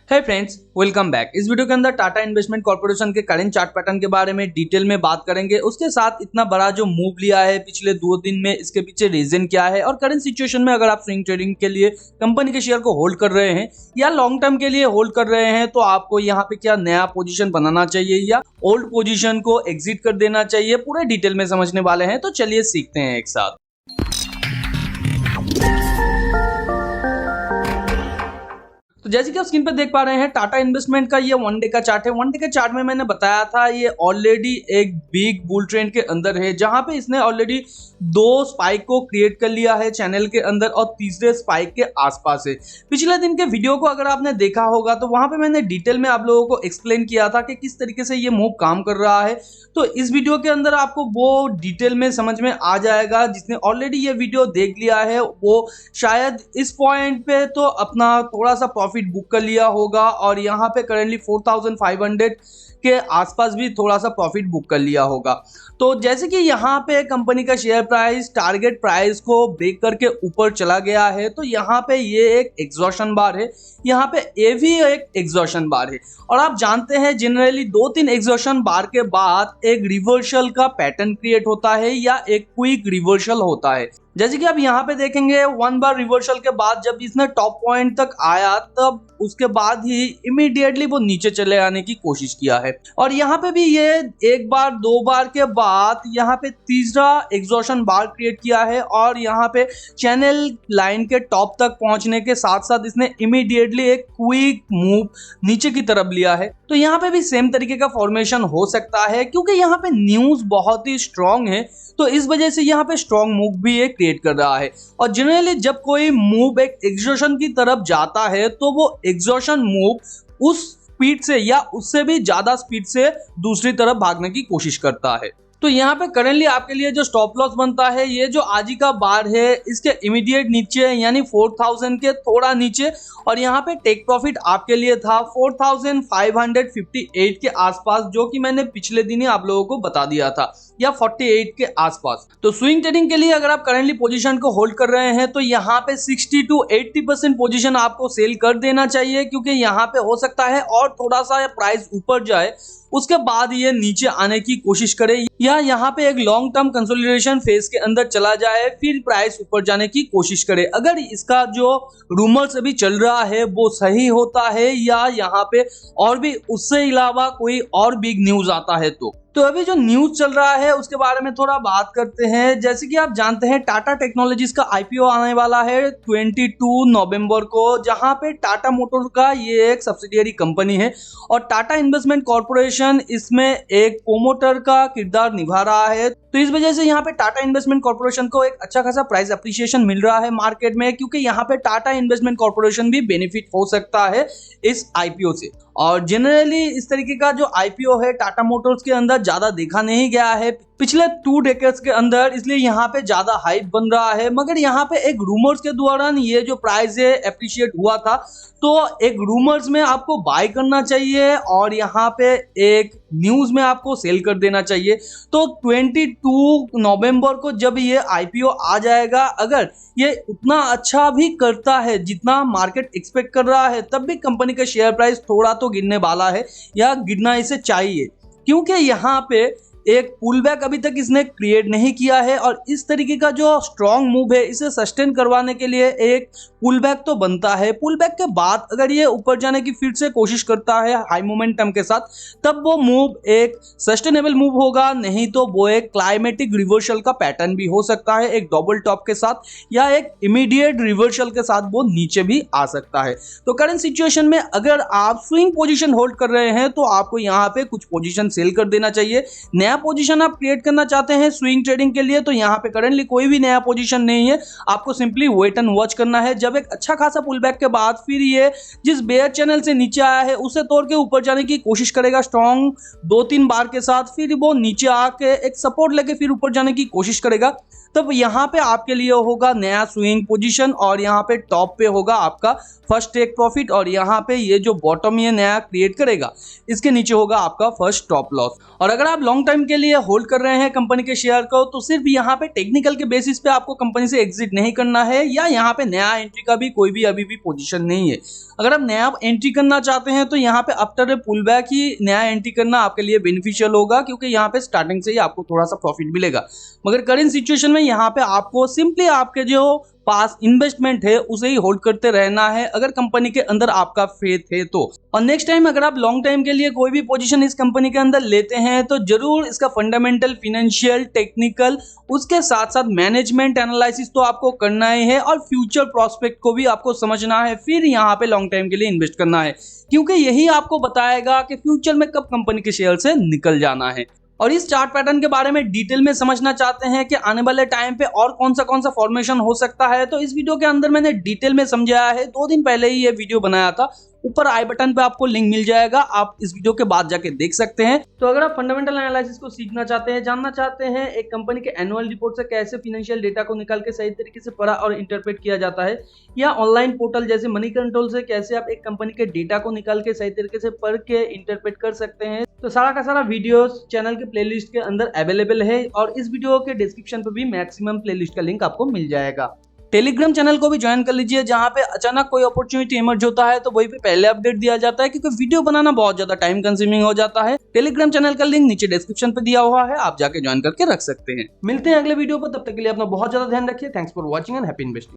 है friends, welcome back. इस video के अंदर टाटा इन्वेस्टमेंट कॉर्पोरेशन के करंट चार्ट पैटर्न के बारे में डिटेल में बात करेंगे। उसके साथ इतना बड़ा जो मूव लिया है पिछले 2 दिन में, इसके पीछे रीजन क्या है और करंट सिचुएशन में अगर आप स्विंग ट्रेडिंग के लिए कंपनी के शेयर को होल्ड कर रहे हैं या लॉन्ग टर्म के लिए होल्ड कर रहे हैं तो आपको यहाँ पे क्या नया पोजीशन बनाना चाहिए या ओल्ड पोजीशन को एग्जिट कर देना चाहिए, पूरे डिटेल में समझने वाले हैं। तो चलिए सीखते हैं एक साथ। तो जैसे कि आप स्क्रीन पर देख पा रहे हैं, टाटा इन्वेस्टमेंट का ये वन डे का चार्ट है। वन डे के चार्ट में मैंने बताया था ये ऑलरेडी एक बिग बुल ट्रेंड के अंदर है, जहां पे इसने ऑलरेडी 2 स्पाइक को क्रिएट कर लिया है चैनल के अंदर और तीसरे स्पाइक के आसपास है। पिछले दिन के वीडियो को अगर आपने देखा होगा तो वहां पे मैंने डिटेल में आप लोगों को एक्सप्लेन किया था कि किस तरीके से ये मूव काम कर रहा है। तो इस वीडियो के अंदर आपको वो डिटेल में समझ में आ जाएगा। जिसने ऑलरेडी ये वीडियो देख लिया है वो शायद इस पॉइंट पे तो अपना थोड़ा सा प्रॉफिट बुक कर लिया होगा और यहाँ पे करेंटली 4500 के आसपास भी थोड़ा सा प्रॉफिट बुक कर लिया होगा। तो जैसे कि यहाँ पे कंपनी का शेयर प्राइस टारगेट प्राइस को ब्रेक करके ऊपर चला गया है, तो यहाँ पे ये एक एग्जॉशन बार है, यहाँ पे ये भी एक एग्जॉशन बार है। और आप जानते हैं जनरली 2-3 एग्जॉशन बार के बाद एक रिवर्सल का पैटर्न क्रिएट होता है या एक क्विक रिवर्सल होता है। जैसे कि आप यहाँ पे देखेंगे 1 बार रिवर्सल के बाद जब इसने टॉप पॉइंट तक आया तब उसके बाद ही इमीडिएटली वो नीचे चले आने की कोशिश किया है। और यहाँ पे भी ये 1 बार 2 बार के बाद यहाँ पे तीसरा एग्जॉशन बार क्रिएट किया है और यहाँ पे चैनल लाइन के टॉप तक पहुंचने के साथ साथ इसने इमीडिएटली एक क्विक मूव नीचे की तरफ लिया है। तो यहाँ पे भी सेम तरीके का फॉर्मेशन हो सकता है क्योंकि यहाँ पे न्यूज बहुत ही स्ट्रांग है, तो इस वजह से यहाँ पे स्ट्रॉन्ग मूव भी एक क्रिएट कर रहा है। और जनरली जब कोई मूव एक एग्जॉशन की तरफ जाता है तो वो एग्जॉशन मूव उस स्पीड से या उससे भी ज्यादा स्पीड से दूसरी तरफ भागने की कोशिश करता है। तो यहाँ पे करेंटली आपके लिए जो स्टॉप लॉस बनता है, ये जो आज ही का बार है इसके इमीडिएट नीचे यानी 4000 के थोड़ा नीचे, और यहाँ पे टेक प्रॉफिट आपके लिए था 4558 के आसपास, जो कि मैंने पिछले दिन ही आप लोगों को बता दिया था, या 48 के आसपास। तो स्विंग ट्रेडिंग के लिए अगर आप करेंटली पोजीशन को होल्ड कर रहे हैं तो यहाँ पे 60 to 80% पोजीशन आपको सेल कर देना चाहिए, क्योंकि यहाँ पे हो सकता है और थोड़ा सा प्राइस ऊपर जाए उसके बाद ये नीचे आने की कोशिश करे या यहाँ पे एक लॉन्ग टर्म कंसोलिडेशन फेज के अंदर चला जाए फिर प्राइस ऊपर जाने की कोशिश करे। अगर इसका जो रूमर्स अभी चल रहा है वो सही होता है या यहाँ पे और भी उससे अलावा कोई और बिग न्यूज आता है तो अभी जो न्यूज चल रहा है उसके बारे में थोड़ा बात करते हैं। जैसे कि आप जानते हैं टाटा टेक्नोलॉजीज का आईपीओ आने वाला है 22 नवंबर को, जहां पे टाटा मोटर का ये एक सब्सिडियरी कंपनी है और टाटा इन्वेस्टमेंट कॉर्पोरेशन इसमें एक प्रोमोटर का किरदार निभा रहा है। तो इस वजह से यहाँ पे टाटा इन्वेस्टमेंट कॉर्पोरेशन को एक अच्छा खासा प्राइस अप्रिसिएशन मिल रहा है मार्केट में, क्योंकि यहाँ पे टाटा इन्वेस्टमेंट कॉर्पोरेशन भी बेनिफिट हो सकता है इस आईपीओ से। और जनरली इस तरीके का जो आईपीओ है टाटा मोटर्स के अंदर ज्यादा देखा नहीं गया है पिछले 2 डेकेड्स के अंदर, इसलिए यहाँ पे ज्यादा हाइप बन रहा है। मगर यहाँ पे एक रूमर्स के दौरान ये जो प्राइस है अप्रिशिएट हुआ था, तो एक रूमर्स में आपको बाय करना चाहिए और यहाँ पे एक न्यूज में आपको सेल कर देना चाहिए। तो 22 नवंबर को जब ये आईपीओ आ जाएगा, अगर ये उतना अच्छा भी करता है जितना मार्केट एक्सपेक्ट कर रहा है, तब भी कंपनी का शेयर प्राइस थोड़ा तो गिरने वाला है या गिरना इसे चाहिए, क्योंकि यहाँ पे एक पुल बैक अभी तक इसने क्रिएट नहीं किया है और इस तरीके का जो स्ट्रॉन्ग मूव है इसे सस्टेन करवाने के लिए एक पुल बैक तो बनता है। पुल बैक के बाद अगर ये ऊपर जाने की फिर से कोशिश करता है हाई मोमेंटम के साथ, तब वो मूव एक सस्टेनेबल मूव होगा, नहीं तो वो एक क्लाइमेटिक रिवर्सल का पैटर्न भी हो सकता है, एक डबल टॉप के साथ या एक इमीडिएट रिवर्सल के साथ वो नीचे भी आ सकता है। तो करंट सिचुएशन में अगर आप स्विंग पोजीशन होल्ड कर रहे हैं तो आपको यहाँ पे कुछ पोजीशन सेल कर देना चाहिए। नया पोजीशन आप क्रिएट करना चाहते हैं स्विंग ट्रेडिंग के लिए तो यहाँ पे करेंटली कोई भी नया पोजीशन नहीं है, आपको सिंपली वेट एंड वॉच करना है। जब एक अच्छा खासा पुल बैक के बाद फिर ये जिस बेयर चैनल से नीचे आया है उसे तोड़ के ऊपर जाने की कोशिश करेगा स्ट्रॉन्ग 2-3 बार के साथ, फिर वो नीचे आके एक सपोर्ट लेके फिर ऊपर जाने की कोशिश करेगा, तब यहाँ पे आपके लिए होगा नया स्विंग पोजीशन और यहाँ पे टॉप पे होगा आपका फर्स्ट टेक प्रॉफिट और यहाँ पे ये जो बॉटम ये नया क्रिएट करेगा इसके नीचे होगा आपका फर्स्ट टॉप लॉस। और अगर आप लॉन्ग टाइम के लिए होल्ड कर रहे हैं कंपनी के शेयर को तो सिर्फ यहाँ पे टेक्निकल के बेसिस पे आपको कंपनी से एग्जिट नहीं करना है या यहाँ पे नया एंट्री का भी कोई भी अभी भी पोजीशन नहीं है। अगर आप नया एंट्री करना चाहते हैं तो यहाँ पे आफ्टर पुल बैक ही नया एंट्री करना आपके लिए बेनिफिशियल होगा, क्योंकि यहाँ पे स्टार्टिंग से ही आपको थोड़ा सा प्रॉफिट मिलेगा। मगर करंट सिचुएशन में यहाँ पे आपको सिंपली आपके जो पास इन्वेस्टमेंट है उसे ही होल्ड करते रहना है, अगर कंपनी के अंदर आपका फेथ है तो। और नेक्स्ट टाइम अगर आप लॉन्ग टाइम के लिए कोई भी पोजीशन इस कंपनी के अंदर लेते हैं तो जरूर इसका फंडामेंटल, फिनेंशियल, टेक्निकल, उसके साथ साथ मैनेजमेंट एनालिसिस तो आपको करना ही है और फ्यूचर प्रोस्पेक्ट को भी आपको समझना है, फिर यहाँ पे लॉन्ग टाइम के लिए इन्वेस्ट करना है, क्योंकि यही आपको बताएगा कि फ्यूचर में कब कंपनी के शेयर से निकल जाना है। और इस चार्ट पैटर्न के बारे में डिटेल में समझना चाहते हैं कि आने वाले टाइम पे और कौन सा फॉर्मेशन हो सकता है, तो इस वीडियो के अंदर मैंने डिटेल में समझाया है। 2 दिन पहले ही ये वीडियो बनाया था, ऊपर आई बटन पे आपको लिंक मिल जाएगा, आप इस वीडियो के बाद जाके देख सकते हैं। तो अगर आप फंडामेंटल एनालिसिस को सीखना चाहते हैं, जानना चाहते हैं एक कंपनी के एनुअल रिपोर्ट से कैसे फाइनेंशियल डेटा को निकाल के सही तरीके से पढ़ा और इंटरप्रेट किया जाता है, या ऑनलाइन पोर्टल जैसे मनी कंट्रोल से कैसे आप एक कंपनी के डेटा को निकाल के सही तरीके से पढ़ के इंटरप्रेट कर सकते हैं, तो सारा का सारा वीडियोस चैनल के प्लेलिस्ट के अंदर अवेलेबल है और इस वीडियो के डिस्क्रिप्शन पे भी मैक्सिमम प्लेलिस्ट का लिंक आपको मिल जाएगा। टेलीग्राम चैनल को भी ज्वाइन कर लीजिए, जहां पे अचानक कोई अपॉर्चुनिटी इमर्ज होता है तो वहीं पे पहले अपडेट दिया जाता है, क्योंकि वीडियो बनाना बहुत ज्यादा टाइम कंज्यूमिंग हो जाता है। टेलीग्राम चैनल का लिंक नीचे डिस्क्रिप्शन पे दिया हुआ है, आप जाके ज्वाइन करके रख सकते हैं। मिलते हैं अगले वीडियो पर, तब तक के लिए अपना बहुत ज्यादा ध्यान रखिए। Thanks for watching and happy investing.